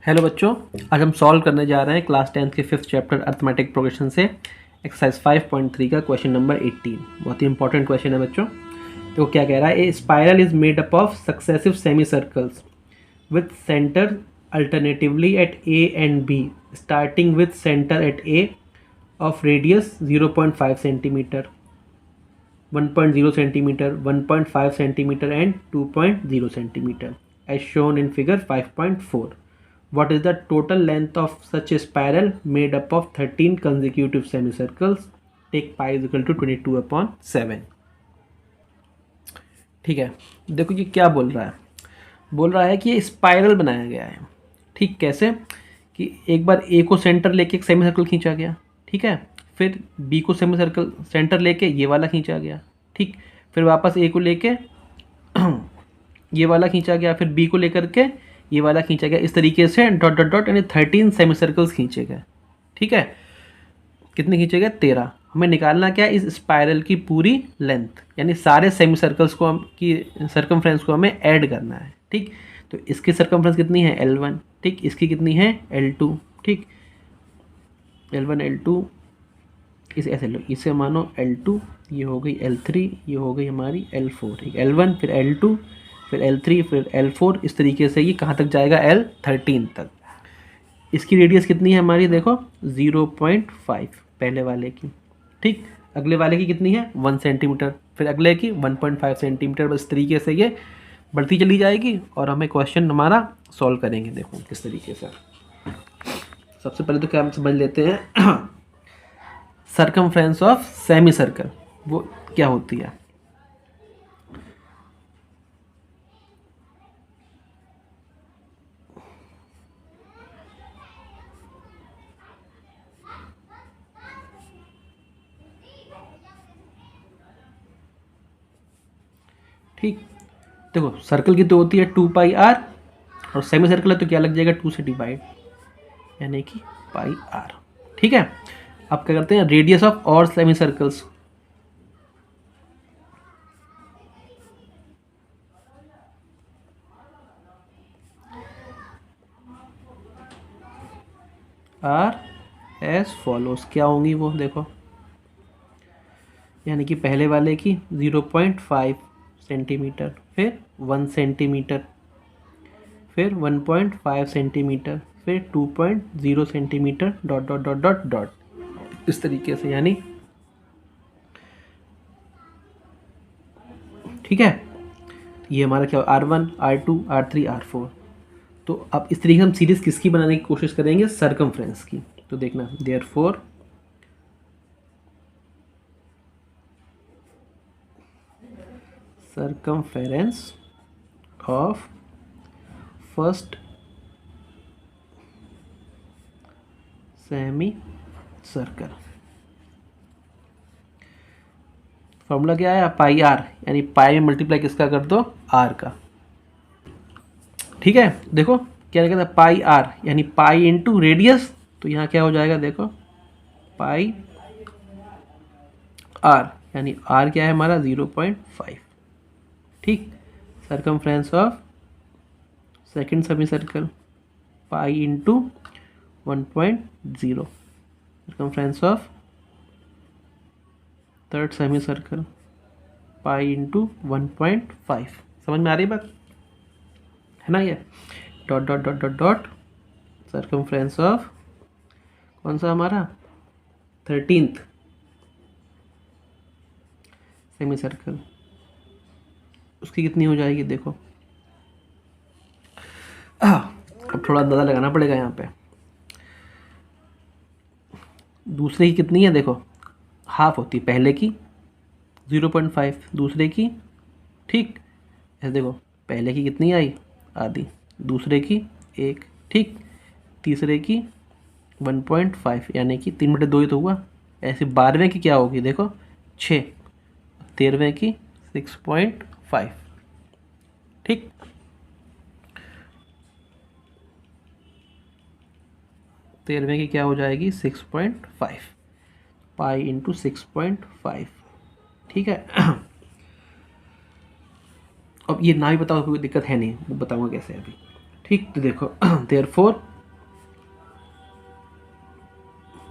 Hello बच्चों, आज हम सॉल्व करने जा रहे हैं क्लास 10th के 5th चैप्टर अर्थमेटिक प्रोग्रेशन से एक्सरसाइज 5.3 का क्वेश्चन नंबर 18। बहुत ही इंपॉर्टेंट क्वेश्चन है बच्चों। तो क्या कह रहा है, a spiral is made up of successive semi circles with centre alternatively at A and B starting with centre at A of radius 0.5 centimetre, 1.0 centimetre, 1.5 centimetre and 2.0 centimetre as shown in figure 5.4. What is the total length of such a spiral made up of 13 consecutive semicircles? Take pi is equal to 22/7. ठीक है, देखो ये क्या बोल रहा है। बोल रहा है कि ये स्पाइरल बनाया गया है। ठीक, कैसे कि एक बार ए को सेंटर लेके एक सेमी सर्कल खींचा गया, ठीक है, फिर बी को सेमी सर्कल सेंटर लेके ये वाला खींचा गया, ठीक, फिर वापस ए को लेके ये वाला खींचा गया, फिर बी को लेकर के ये वाला खींचा गया। इस तरीके से डॉट डॉट डॉट यानी 13 सेमी सर्कल्स खींचे गए। ठीक है, कितने खींचे गए? 13। हमें निकालना क्या है? इस स्पाइरल की पूरी लेंथ, यानी सारे सेमी सर्कल्स को हम की सर्कमफ्रेंस को हमें ऐड करना है। ठीक, तो इसकी सर्कमफ्रेंस कितनी है? L1। ठीक, इसकी कितनी है? L2। ठीक, L1 L2 इसे ऐसे लो, इसे मानो L2, ये हो गई L3, ये हो गई हमारी L4। ठीक, L1 फिर L2 फिर L3 फिर L4, इस तरीके से ये कहाँ तक जाएगा? L13 तक। इसकी रेडियस कितनी है हमारी? देखो 0.5 पहले वाले की। ठीक, अगले वाले की कितनी है? 1 सेंटीमीटर, फिर अगले की 1.5 सेंटीमीटर। बस तरीके से ये बढ़ती चली जाएगी और हमें क्वेश्चन हमारा सॉल्व करेंगे। देखो किस तरीके से। सबसे पहले तो क्या हम समझ लेते हैं सर्कमफ्रेंस ऑफ सेमी सर्कल वो क्या होती है। ठीक, देखो सर्कल की तो होती है 2πr और सेमी सर्कल है तो क्या लग जाएगा? 2 से डिवाइड, यानी कि πr। ठीक है, अब क्या करते हैं? रेडियस ऑफ और semi circles. R S follows, क्या होंगी वो? देखो, यानी कि पहले वाले की 0.5 सेंटीमीटर, फिर 1 सेंटीमीटर, फिर 1.5 सेंटीमीटर, फिर 2.0 centimetre, dot dot dot dot dot, इस तरीके से। यानी ठीक है, ये हमारा क्या? R1 R2 R3 R4। तो अब इस तरीके से हम सीरीज किसकी बनाने की कोशिश करेंगे? सर्कमफ्रेंस की। तो देखना, therefore circumference of first semi circle. Formula क्या है? पाई आर, यानी पाई में मल्टीप्लाई किसका कर दो? आर का। ठीक है, देखो क्या लिखा था? पाई आर यानी पाई इंटू रेडियस। तो यहाँ क्या हो जाएगा? देखो पाई आर यानी आर क्या है हमारा? 0.5। ठीक, circumference of second semi circle pi into 1.0, circumference of third semi circle pi into 1.5। समझ में आ रही बात है ना? ये dot dot dot dot dot circumference of कौन सा हमारा? 13th सेमी सर्कल, उसकी कितनी हो जाएगी? देखो अब थोड़ा अंदाजा लगाना पड़ेगा यहाँ पे। दूसरे की कितनी है? देखो हाफ होती, पहले की 0.5, दूसरे की, ठीक ऐसे देखो, पहले की कितनी आई? आधी, दूसरे की 1, ठीक, तीसरे की 1.5 यानी कि 3/2 ही तो हुआ। ऐसे 12वें की क्या होगी? देखो 6, 13वें की 6.5। ठीक, तेरहवें की क्या हो जाएगी? 6.5, पाई इंटू 6.5। ठीक है, अब ये ना भी बताओ कोई दिक्कत है नहीं, वो बताऊंगा कैसे अभी। ठीक, तो देखो therefore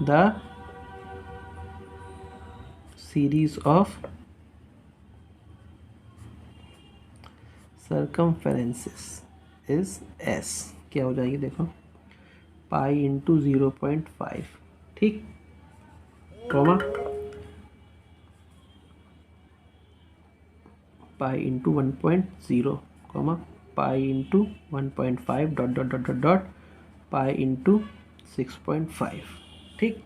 the series of circumferences is S. क्या हो जाएगी देखो, पाई इंटू 0.5, ठीक, comma pi into 1.0, comma pi into 1.5 dot dot dot dot dot pi into 6.5, ठीक।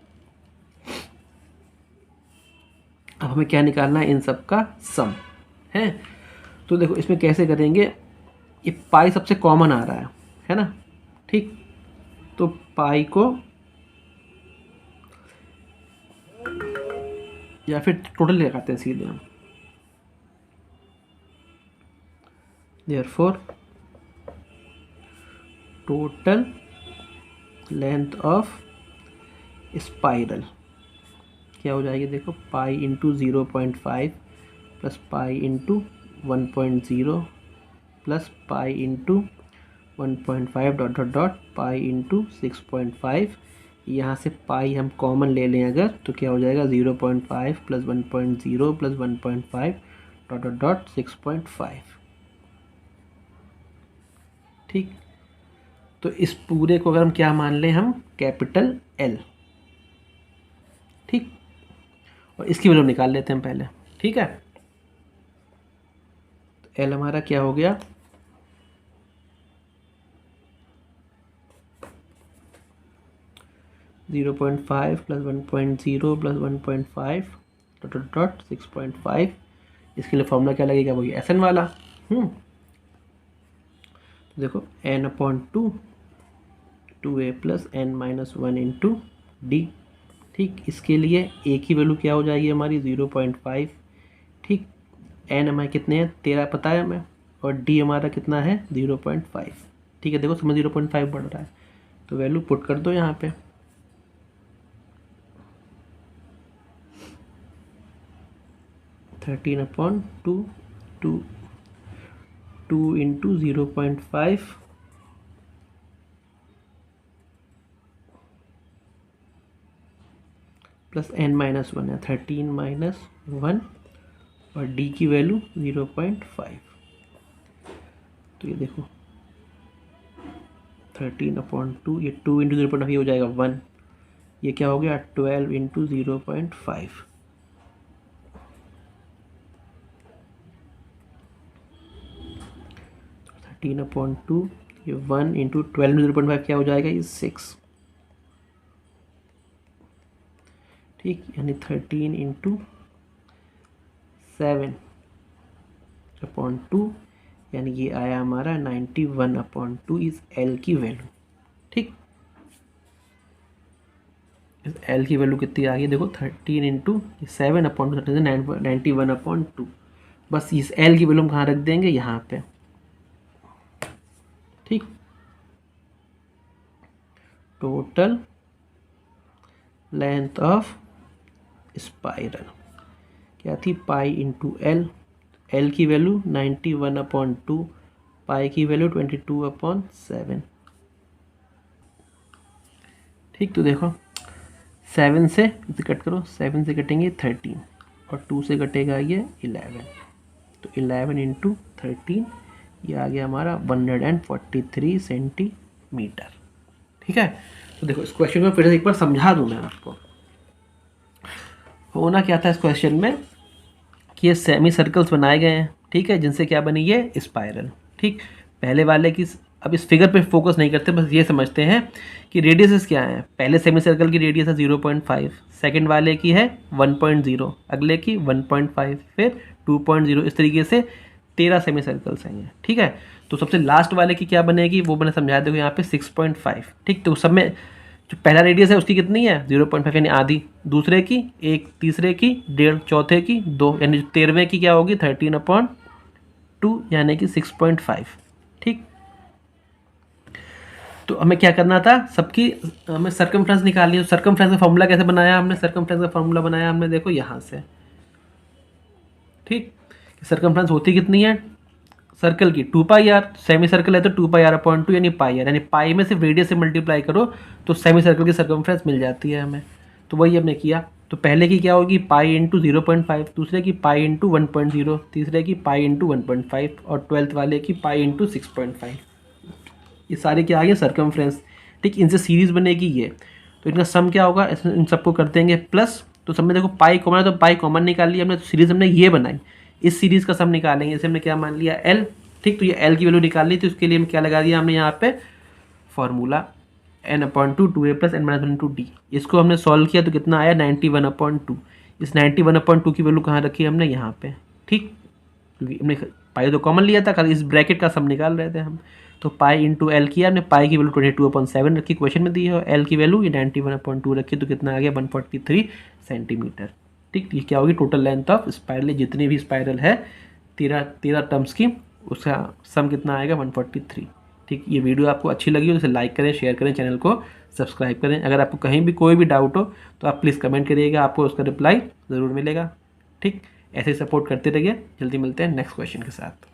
अब हमें क्या निकालना है, इन सब का सम है। तो देखो इसमें कैसे करेंगे, ये पाई सबसे कॉमन आ रहा है ना, ठीक। तो पाई को या फिर टोटल लगाते हैं सीधे हम, therefore total length of spiral क्या हो जाएगी देखो, pi into 0.5 plus pi into 1.0 plus pi into 1.5 dot dot dot pi into 6.5। यहाँ से पाई हम कॉमन ले लें अगर, तो क्या हो जाएगा 0.5 plus 1.0 plus 1.5 dot dot dot 6.5, ठीक। तो इस पूरे को अगर हम क्या मान लें, हम कैपिटल एल, ठीक, और इसकी वैल्यू निकाल लेते हैं हम पहले, ठीक है। तो एल हमारा क्या हो गया, zero point five plus 1.0 plus 1.5 dot dot dot 6.5। इसके लिए फॉर्मूला क्या लगेगा, वही एस एन वाला। तो देखो n/2 2a plus n minus 1 into D, ठीक। इसके लिए a की वैल्यू क्या हो जाएगी हमारी 0.5, ठीक। n हमारे कितने हैं 13 पता है हमें, और d हमारा कितना है 0.5, ठीक है। देखो समय 0.5 बढ़ रहा है, तो वैल्यू पुट कर दो यहाँ पे, 13/2 2 इंटू 0.5 प्लस n माइनस 1 है 13 माइनस 1, और d की वैल्यू 0.5। तो ये देखो 13/2, ये 2 इंटू 0.5 हो जाएगा 1, ये क्या हो गया 12 इंटू 0.5, टीन अपॉन 2, ये 1 इंटू 12 0.5 क्या हो जाएगा, ये 6, ठीक। यानी 13 इंटू 7/2, यानी ये आया हमारा 91/2 इस एल की वैल्यू, ठीक। इस एल की वैल्यू कितनी आ गई देखो, 13 इंटू 7/2 91/2। बस इस एल की वैल्यू हम कहाँ रख देंगे, यहाँ पे, ठीक। टोटल लेंथ ऑफ स्पाइरल क्या थी, पाई इंटू एल, एल की वैल्यू 91/2, पाई की वैल्यू 22/7, ठीक। तो देखो 7 से कट करो, 7 से कटेंगे 13, और 2 से कटेगा ये 11, तो 11 इंटू 13, ये आ गया हमारा 143 सेंटीमीटर, ठीक है। तो देखो इस क्वेश्चन में फिर से एक बार समझा दूं मैं आपको। होना क्या था इस क्वेश्चन में कि ये सेमी सर्कल्स बनाए गए हैं, ठीक है, जिनसे क्या बनी ये स्पाइरल, ठीक। पहले वाले की, अब इस फिगर पे फोकस नहीं करते, बस ये समझते हैं कि रेडियसेस क्या हैं। पहले सेमी सर्कल की रेडियस है 0.5, सेकंड वाले की है 1.0, अगले की 1.5, फिर 2.0, इस तरीके से 13 सेमी सर्कल्स हैं ये, ठीक है। तो सबसे लास्ट वाले की क्या बनेगी वो मैंने समझा देखो यहाँ पे 6.5, ठीक। तो सब में जो पहला रेडियस है उसकी कितनी है 0.5 यानी आधी, दूसरे की 1, तीसरे की 1.5, चौथे की 2, यानी 13वें की क्या होगी 13/2 यानी कि 6.5, ठीक। तो हमें क्या करना था, सबकी हमें सर्कमफ्रेंस निकालनी है। सर्कमफ्रेंस का फॉर्मूला कैसे बनाया हमने, सर्कमफ्रेंस का फॉर्मूला बनाया हमने देखो यहाँ से, ठीक। सर्कमफ्रेंस होती कितनी है सर्कल की 2πr, सेमी सर्कल है तो 2πr/2 यानी पाई आर, यानी पाई में सिर्फ रेडियस से मल्टीप्लाई करो तो सेमी सर्कल की सर्कमफ्रेंस मिल जाती है हमें। तो वही हमने किया। तो पहले की क्या होगी, पाई इंटू 0.5, दूसरे की पाई इंटू 1.0, तीसरे की पाई इंटू 1.5 और 12th वाले की पाई इंटू 6.5। ये सारे क्या आ गए, सर्कमफ्रेंस। ठीक, इनसे सीरीज़ बनेगी ये, तो इनका सम क्या होगा, इन सबको कर देंगे प्लस। तो सब में देखो पाई कॉमन है तो पाई कॉमन निकाल लिया हमने, तो सीरीज़ हमने ये बनाई, इस सीरीज़ का सम निकालेंगे। जैसे हमने क्या मान लिया, एल। ठीक, तो ये एल की वैल्यू निकालनी थी, उसके लिए हम क्या लगा दिया हमने यहाँ पे फॉर्मूला n/2 2a + n-1/2d। इसको हमने सॉल्व किया तो कितना आया, 91/2। इस 91/2 की वैल्यू कहाँ रखी हमने, यहाँ पे। ठीक, क्योंकि हमने पाई तो कॉमन लिया था, खाली इस ब्रैकेट का सम निकाल रहे थे हम। तो पाई इंटू एल किया हमने, पाई की वैल्यू 22/7 रखी, क्वेश्चन में दी है, और एल की वैल्यू ये 91/2 रखी, तो कितना आ गया 143 सेंटीमीटर। ठीक, ये क्या होगी, टोटल लेंथ ऑफ स्पाइरल, जितनी भी स्पाइरल है 13 टर्म्स की, उसका सम कितना आएगा 143। ठीक, ये वीडियो आपको अच्छी लगी हो तो इसे लाइक करें, शेयर करें, चैनल को सब्सक्राइब करें। अगर आपको कहीं भी कोई भी डाउट हो तो आप प्लीज़ कमेंट करिएगा, आपको उसका रिप्लाई ज़रूर मिलेगा। ठीक, ऐसे ही सपोर्ट करते रहिए। जल्दी मिलते हैं नेक्स्ट क्वेश्चन के साथ।